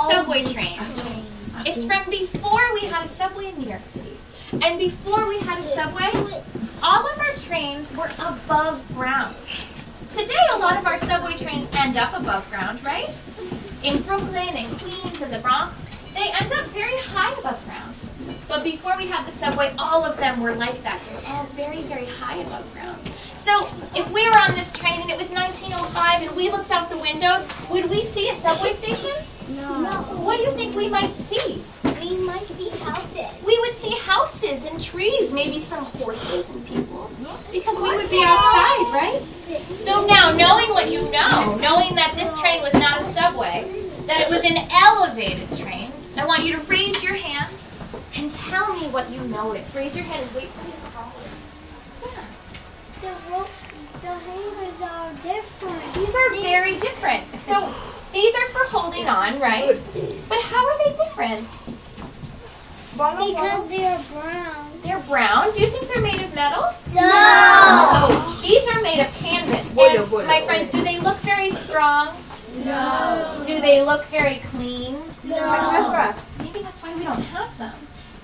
subway train. It's from before we had a subway in New York City. And before we had a subway, all of our trains were above ground. Today, a lot of our subway trains end up above ground, right? In Brooklyn and Queens and the Bronx, they end up very high above ground. But before we had the subway, all of them were like that. They were all very, very high above ground. So if we were on this train and it was 1905 and we looked out the windows, would we see a subway station? No. What do you think we might see? We might see houses. We would see houses and trees, maybe some horses and people, because we would be outside, right? So now, knowing what you know, knowing that this train was not a subway, that it was an elevated train, I want you to raise your hand and tell me what you notice. Raise your hand and wait for me to call you. Yeah. The hangers are different. These are very different. So these are for holding on, right? But how are they different? Because they're brown. They're brown. Do you think they're made of metal? No. These are made of canvas. And my friends, do they look very strong? No. Do they look very clean? No. Maybe that's why we don't have them.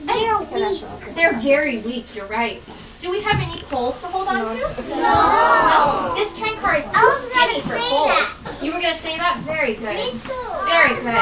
They're weak. They're very weak, you're right. Do we have any poles to hold on to? No. This train car is too I was skinny gonna for say poles. that. You were going to say that? Very good. Me too. Very good.